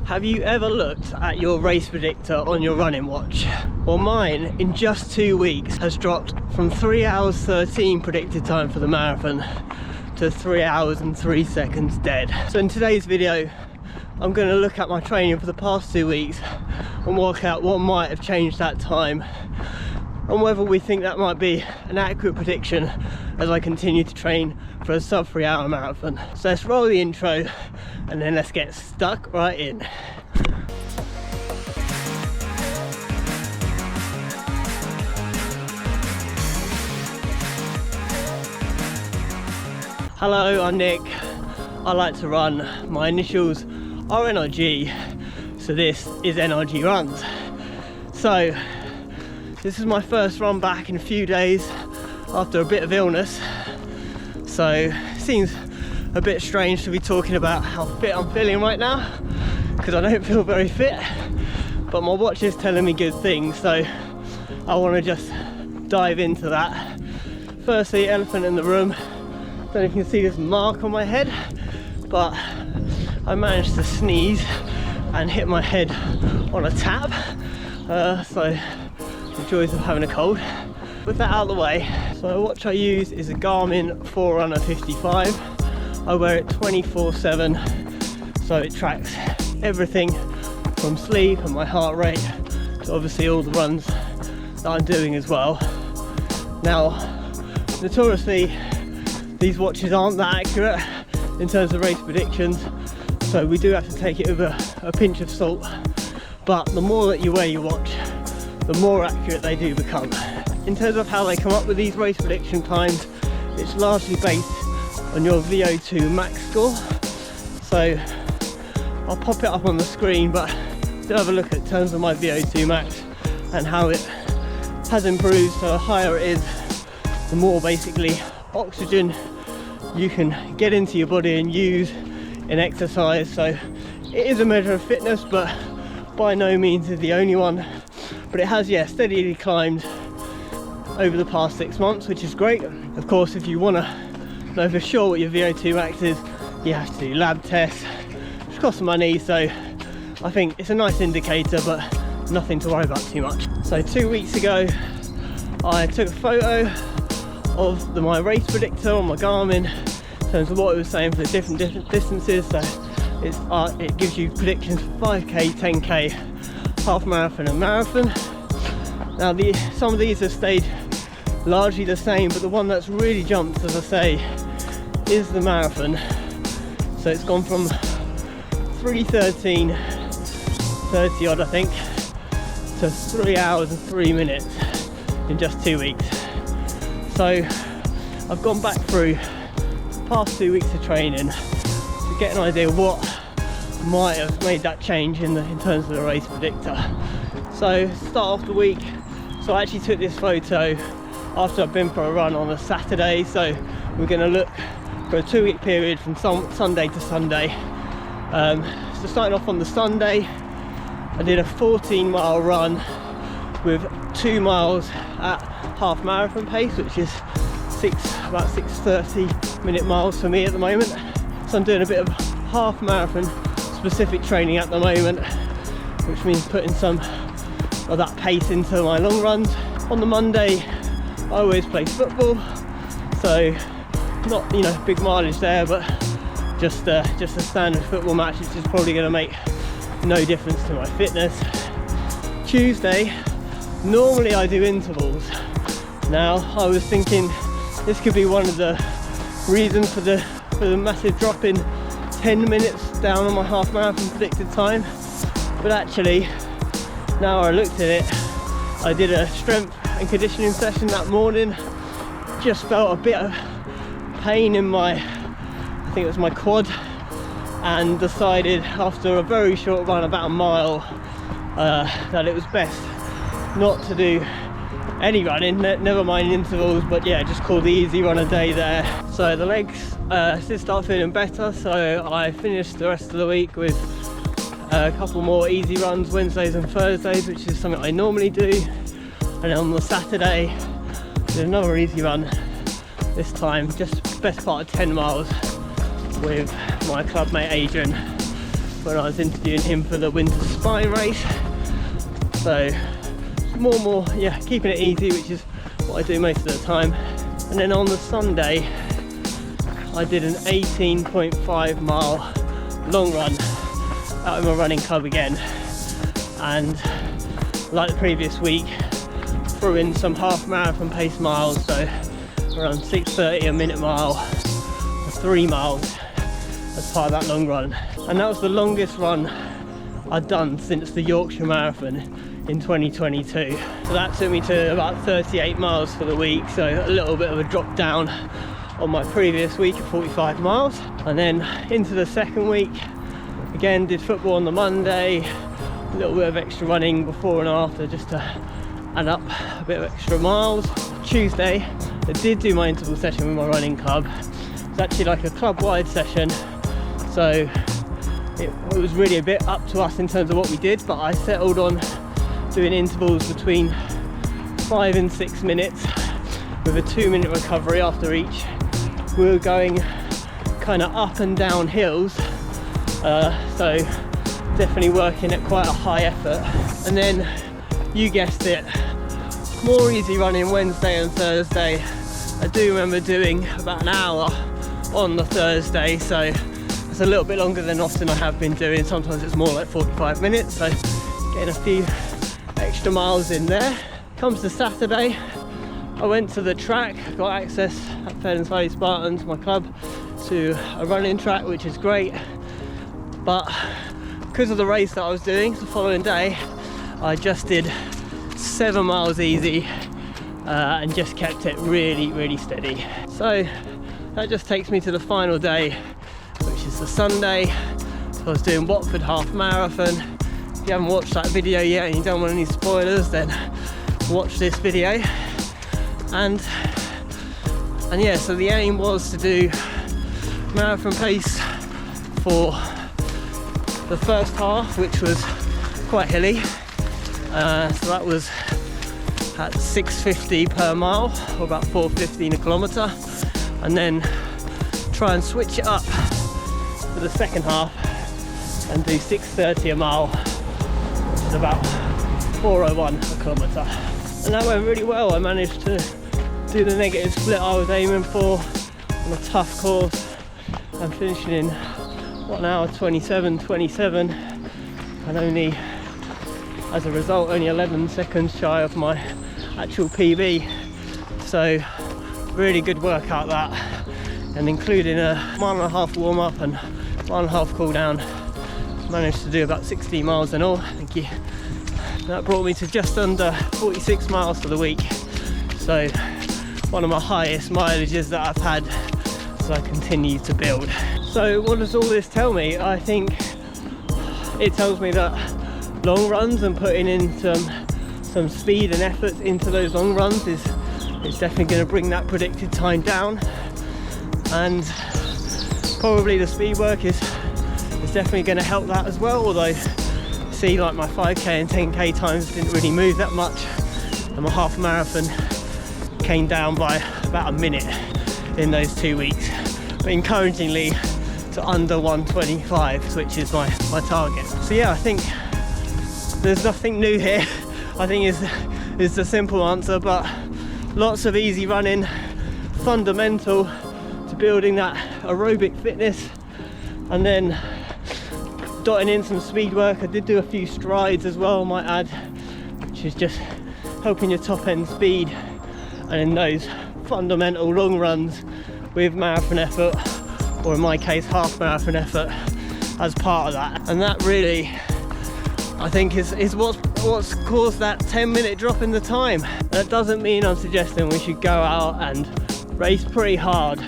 Have you ever looked at your race predictor on your running watch? Well, mine in just 2 weeks has dropped from 3 hours 13 predicted time for the marathon to 3 hours and 3 seconds dead. So in today's video, I'm going to look at my training for the past 2 weeks and work out what might have changed that time and whether we think that might be an accurate prediction as I continue to train for a sub 3 hour marathon. So let's roll the intro and then let's get stuck right in. Hello, I'm Nick. I like to run. My initials are NRG, so this is NRG Runs. So this is my first run back in a few days after a bit of illness, so it seems a bit strange to be talking about how fit I'm feeling right now because I don't feel very fit, but my watch is telling me good things, so I want to just dive into that. Firstly, elephant in the room. Don't know if you can see this mark on my head, but I managed to sneeze and hit my head on a tap, so the joys of having a cold. With that out of the way, so the watch I use is a Garmin Forerunner 55. I wear it 24/7, so it tracks everything from sleep and my heart rate to obviously all the runs that I'm doing as well. Now, notoriously, these watches aren't that accurate in terms of race predictions, so we do have to take it with a pinch of salt, but the more that you wear your watch, the more accurate they do become. In terms of how they come up with these race prediction times, it's largely based on your VO2 max score. So I'll pop it up on the screen, but do have a look at terms of my VO2 max and how it has improved. So the higher it is, the more basically oxygen you can get into your body and use in exercise. So it is a measure of fitness, but by no means is the only one. But it has, steadily climbed over the past 6 months, which is great. Of course, if you want to know for sure what your VO2 max is, you have to do lab tests, which costs money, so I think it's a nice indicator, but nothing to worry about too much. So 2 weeks ago, I took a photo of my race predictor on my Garmin in terms of what it was saying for the different distances. So it gives you predictions for 5k, 10k, half marathon and marathon. Now some of these have stayed largely the same, but the one that's really jumped, as I say, is the marathon. So it's gone from 3:13:30 odd, I think, to 3 hours and 3 minutes in just 2 weeks. So I've gone back through the past 2 weeks of training to get an idea of what might have made that change in terms of the race predictor. So start off the week, so I actually took this photo after I've been for a run on a Saturday. So we're going to look for a 2 week period from Sunday to Sunday. So starting off on the Sunday, I did a 14-mile run with 2 miles at half marathon pace, which is about 6:30 minute miles for me at the moment. So I'm doing a bit of half marathon specific training at the moment, which means putting some of that pace into my long runs. On the Monday, I always play football, so not big mileage there, but just a standard football match, which is probably going to make no difference to my fitness. Tuesday, normally I do intervals. Now I was thinking this could be one of the reasons for the massive drop in 10 minutes down on my half marathon predicted time, but actually now I looked at it, I did a strength and conditioning session that morning, just felt a bit of pain in I think it was my quad, and decided after a very short run, about a mile, that it was best not to do any running, never mind intervals, but just call the easy run a day there. So the legs did start feeling better, so I finished the rest of the week with a couple more easy runs Wednesdays and Thursdays, which is something I normally do. And then on the Saturday, did another easy run, this time just best part of 10 miles with my club mate Adrian, when I was interviewing him for the winter spine race. So more, yeah, keeping it easy, which is what I do most of the time. And then on the Sunday, I did an 18.5 mile long run out in my running club again. And like the previous week, threw in some half marathon pace miles, so around 6:30 a minute mile for 3 miles as part of that long run. And that was the longest run I'd done since the Yorkshire Marathon in 2022. So that took me to about 38 miles for the week, so a little bit of a drop down on my previous week of 45 miles. And then into the second week, again did football on the Monday, a little bit of extra running before and after just to add up a bit of extra miles. Tuesday, I did do my interval session with my running club. It's actually like a club-wide session, so it was really a bit up to us in terms of what we did, but I settled on doing intervals between 5 and 6 minutes with a 2-minute recovery after each. We were going kind of up and down hills, so definitely working at quite a high effort. And then, you guessed it, more easy running Wednesday and Thursday. I do remember doing about an hour on the Thursday, so it's a little bit longer than often I have been doing. Sometimes it's more like 45 minutes, so getting a few extra miles in there. Comes to Saturday, I went to the track, got access at Fairlands Valley Spartans, my club, to a running track, which is great. But because of the race that I was doing the following day, I just did 7 miles easy and just kept it really steady. So that just takes me to the final day, which is the Sunday. So I was doing Watford half marathon. If you haven't watched that video yet and you don't want any spoilers, then watch this video. And yeah, so the aim was to do marathon pace for the first half, which was quite hilly. So that was at 6:50 per mile, or about 4:15 a kilometre, and then try and switch it up for the second half and do 6:30 a mile, which is about 4:01 a kilometre. And that went really well. I managed to do the negative split I was aiming for on a tough course, and finishing in 1 hour 27, and only, as a result, only 11 seconds shy of my actual PB. So really good workout that, and including a 1.5 warm up and 1.5 cool down, managed to do about 16 miles in all. Thank you. That brought me to just under 46 miles for the week, so one of my highest mileages that I've had as I continue to build. So what does all this tell me? I think it tells me that long runs and putting in some speed and effort into those long runs is definitely going to bring that predicted time down, and probably the speed work is definitely going to help that as well. Although, see, like my 5k and 10k times didn't really move that much, and my half marathon came down by about a minute in those 2 weeks, but encouragingly to under 1:25, which is my target. So yeah, I think there's nothing new here. I think is the simple answer, but lots of easy running, fundamental to building that aerobic fitness, and then dotting in some speed work. I did do a few strides as well, I might add, which is just helping your top end speed, and in those fundamental long runs with marathon effort, or in my case half marathon effort, as part of that. And that really, I think, is what's caused that 10-minute drop in the time. That doesn't mean I'm suggesting we should go out and race pretty hard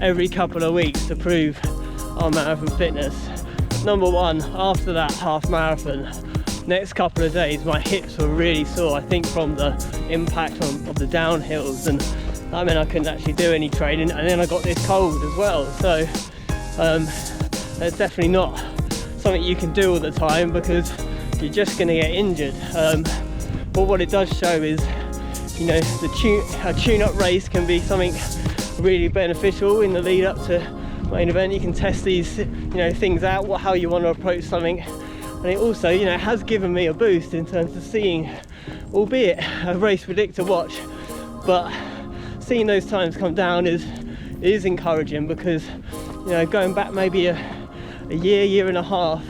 every couple of weeks to prove our marathon fitness. Number one, after that half marathon, next couple of days my hips were really sore, I think from the impact of the downhills, and that meant I couldn't actually do any training, and then I got this cold as well. So it's definitely not something you can do all the time, because you're just going to get injured. But what it does show is, you know, a tune-up race can be something really beneficial in the lead up to main event. You can test these, you know, things out, how you want to approach something. And it also, you know, has given me a boost in terms of seeing, albeit a race predictor watch, but seeing those times come down is encouraging, because, you know, going back maybe a year and a half,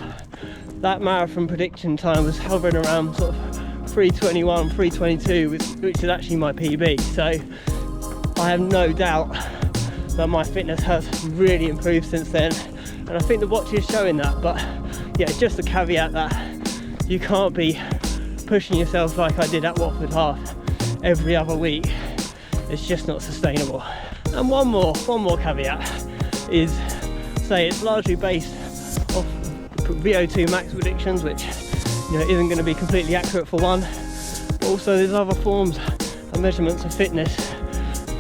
that marathon prediction time was hovering around sort of 3:21, 3:22, which is actually my PB. So I have no doubt that my fitness has really improved since then, and I think the watch is showing that. But yeah, just a caveat that you can't be pushing yourself like I did at Watford Half every other week. It's just not sustainable. And one more caveat is, say, it's largely based off VO2 max predictions, which, you know, isn't going to be completely accurate for one, but also there's other forms and measurements of fitness.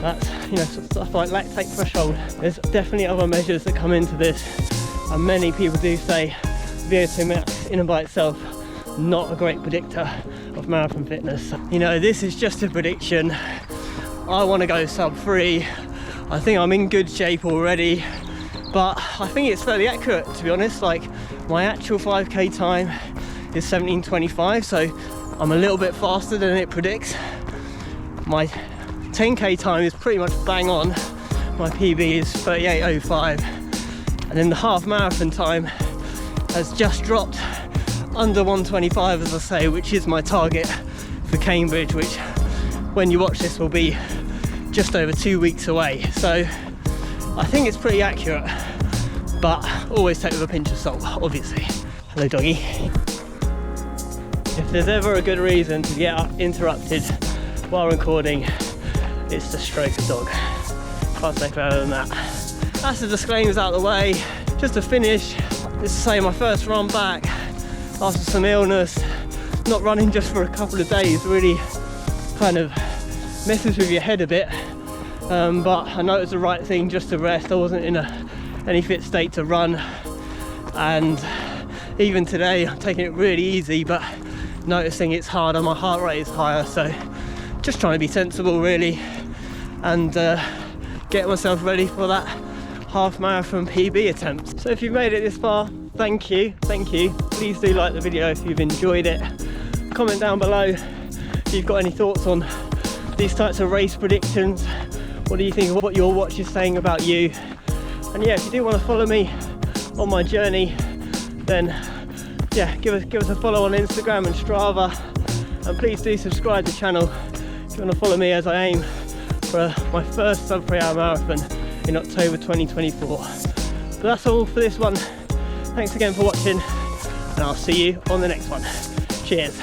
That's, you know, stuff like lactate threshold. There's definitely other measures that come into this, and many people do say VO2 max in and by itself not a great predictor of marathon fitness. You know, this is just a prediction. I want to go sub 3. I think I'm in good shape already, but I think it's fairly accurate, to be honest. Like, my actual 5k time is 17:25, so I'm a little bit faster than it predicts. My 10k time is pretty much bang on. My PB is 38:05, and then the half marathon time has just dropped under 1:25, as I say, which is my target for Cambridge, which, when you watch this, will be just over 2 weeks away. So I think it's pretty accurate, but always take it with a pinch of salt, obviously. Hello, doggy. If there's ever a good reason to get interrupted while recording, it's to stroke a dog. Can't say better than that. That's the disclaimers out of the way. Just to finish, this is, say, my first run back after some illness. Not running just for a couple of days really kind of messes with your head a bit, but I know it was the right thing just to rest. I wasn't in any fit state to run, and even today I'm taking it really easy, but noticing it's harder, my heart rate is higher, so just trying to be sensible really, and get myself ready for that half marathon PB attempt. So if you've made it this far, thank you. Please do like the video if you've enjoyed it. Comment down below if you've got any thoughts on these types of race predictions. What do you think of what your watch is saying about you? And yeah, if you do want to follow me on my journey, then yeah, give us a follow on Instagram and Strava, and please do subscribe to the channel if you want to follow me as I aim for my first sub 3 hour marathon in October 2024. But that's all for this one. Thanks again for watching, and I'll see you on the next one. Cheers.